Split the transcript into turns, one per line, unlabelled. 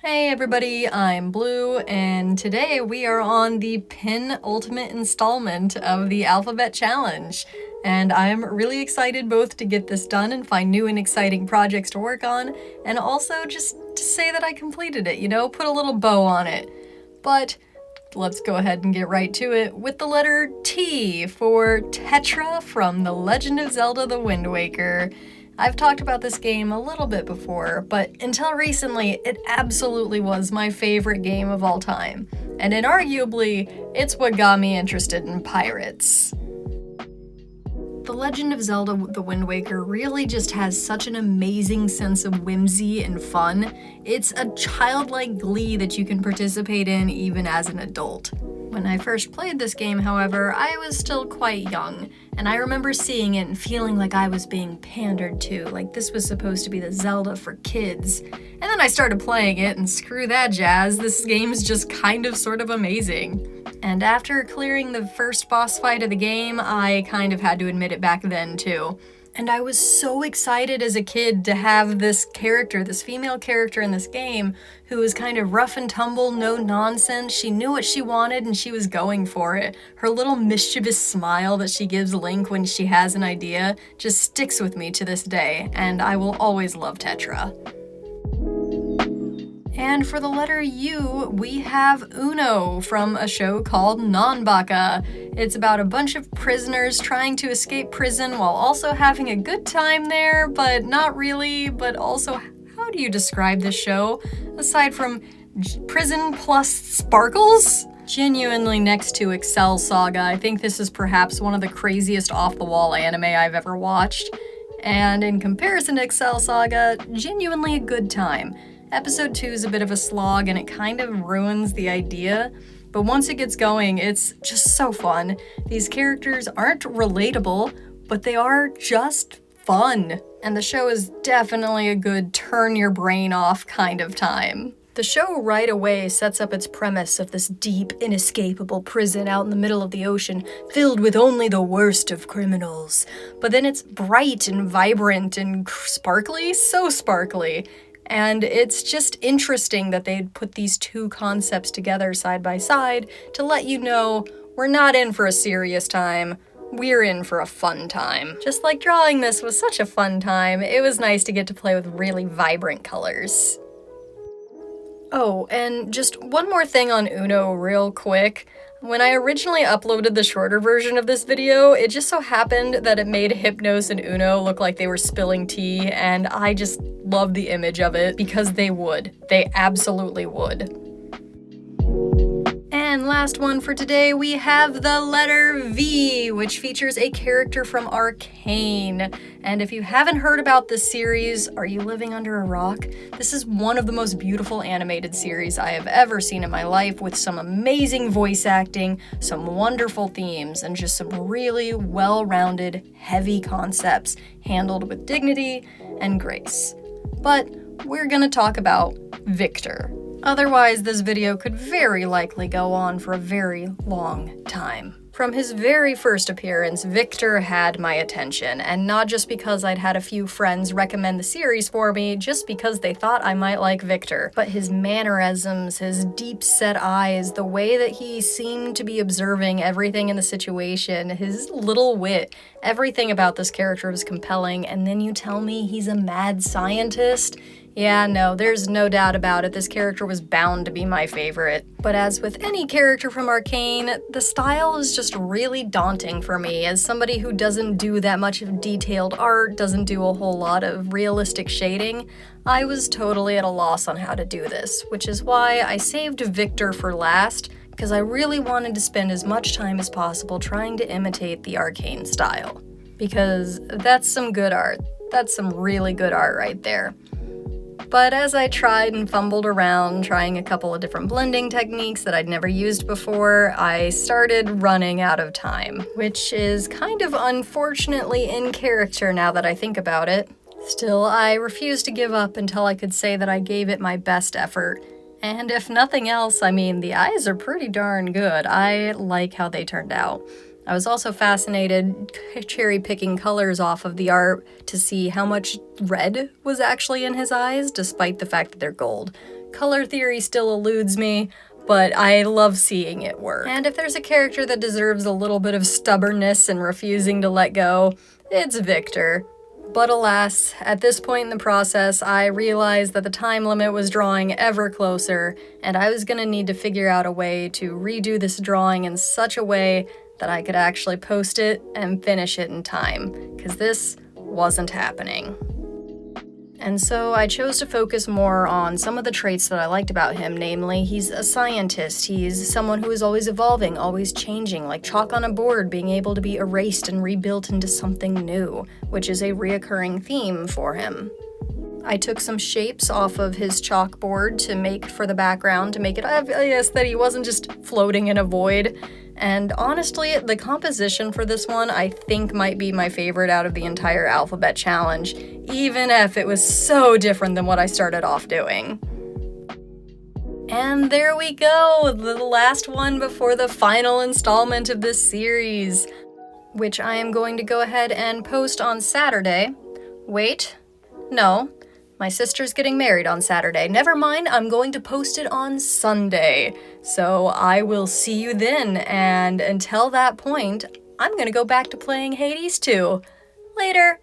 Hey everybody, I'm Blue, and today we are on the penultimate installment of the Alphabet Challenge. And I'm really excited both to get this done and find new and exciting projects to work on, and also just to say that I completed it, put a little bow on it. But let's go ahead and get right to it with the letter T for Tetra from The Legend of Zelda: The Wind Waker. I've talked about this game a little bit before, but until recently, it absolutely was my favorite game of all time. And inarguably, it's what got me interested in pirates. The Legend of Zelda: The Wind Waker really just has such an amazing sense of whimsy and fun. It's a childlike glee that you can participate in even as an adult. When I first played this game, however, I was still quite young, and I remember seeing it and feeling like I was being pandered to, like this was supposed to be the Zelda for kids. And then I started playing it, and screw that jazz, this game's just kind of sort of amazing. And after clearing the first boss fight of the game, I kind of had to admit it back then too. And I was so excited as a kid to have this character, this female character in this game, who was kind of rough and tumble, no nonsense. She knew what she wanted and she was going for it. Her little mischievous smile that she gives Link when she has an idea just sticks with me to this day, and I will always love Tetra. And for the letter U, we have Uno from a show called Nanbaka. It's about a bunch of prisoners trying to escape prison while also having a good time there, but not really. But also, how do you describe this show? Aside from prison plus sparkles? Genuinely next to Excel Saga, I think this is perhaps one of the craziest off-the-wall anime I've ever watched. And in comparison to Excel Saga, genuinely a good time. Episode 2 is a bit of a slog and it kind of ruins the idea, but once it gets going, it's just so fun. These characters aren't relatable, but they are just fun. And the show is definitely a good turn your brain off kind of time. The show right away sets up its premise of this deep, inescapable prison out in the middle of the ocean, filled with only the worst of criminals. But then it's bright and vibrant and sparkly, so sparkly. And it's just interesting that they'd put these two concepts together side by side to let you know we're not in for a serious time, we're in for a fun time. Just like drawing this was such a fun time, it was nice to get to play with really vibrant colors. Oh, and just one more thing on Uno real quick. When I originally uploaded the shorter version of this video, it just so happened that it made Hypnos and Uno look like they were spilling tea, and I just love the image of it because they would. They absolutely would. And last one for today, we have the letter V, which features a character from Arcane. And if you haven't heard about this series, are you living under a rock? This is one of the most beautiful animated series I have ever seen in my life, with some amazing voice acting, some wonderful themes, and just some really well-rounded, heavy concepts handled with dignity and grace. But we're gonna talk about Victor. Otherwise, this video could very likely go on for a very long time. From his very first appearance, Victor had my attention, and not just because I'd had a few friends recommend the series for me, just because they thought I might like Victor, but his mannerisms, his deep-set eyes, the way that he seemed to be observing everything in the situation, his little wit, everything about this character was compelling, and then you tell me he's a mad scientist? Yeah, no, there's no doubt about it, this character was bound to be my favorite. But as with any character from Arcane, the style is just really daunting for me. As somebody who doesn't do that much of detailed art, doesn't do a whole lot of realistic shading, I was totally at a loss on how to do this, which is why I saved Victor for last, because I really wanted to spend as much time as possible trying to imitate the Arcane style. Because that's some good art. That's some really good art right there. But as I tried and fumbled around, trying a couple of different blending techniques that I'd never used before, I started running out of time, which is kind of unfortunately in character now that I think about it. Still, I refused to give up until I could say that I gave it my best effort. And if nothing else, I mean, the eyes are pretty darn good. I like how they turned out. I was also fascinated cherry-picking colors off of the art to see how much red was actually in his eyes, despite the fact that they're gold. Color theory still eludes me, but I love seeing it work. And if there's a character that deserves a little bit of stubbornness and refusing to let go, it's Victor. But alas, at this point in the process, I realized that the time limit was drawing ever closer, and I was gonna need to figure out a way to redo this drawing in such a way that I could actually post it and finish it in time, because this wasn't happening. And so I chose to focus more on some of the traits that I liked about him, namely, he's a scientist, he's someone who is always evolving, always changing, like chalk on a board being able to be erased and rebuilt into something new, which is a reoccurring theme for him. I took some shapes off of his chalkboard to make for the background, to make it obvious that he wasn't just floating in a void. And honestly, the composition for this one I think might be my favorite out of the entire alphabet challenge, even if it was so different than what I started off doing. And there we go, the last one before the final installment of this series, which I am going to go ahead and post on Saturday. Wait, no. My sister's getting married on Saturday. Never mind, I'm going to post it on Sunday. So I will see you then, and until that point, I'm gonna go back to playing Hades 2. Later.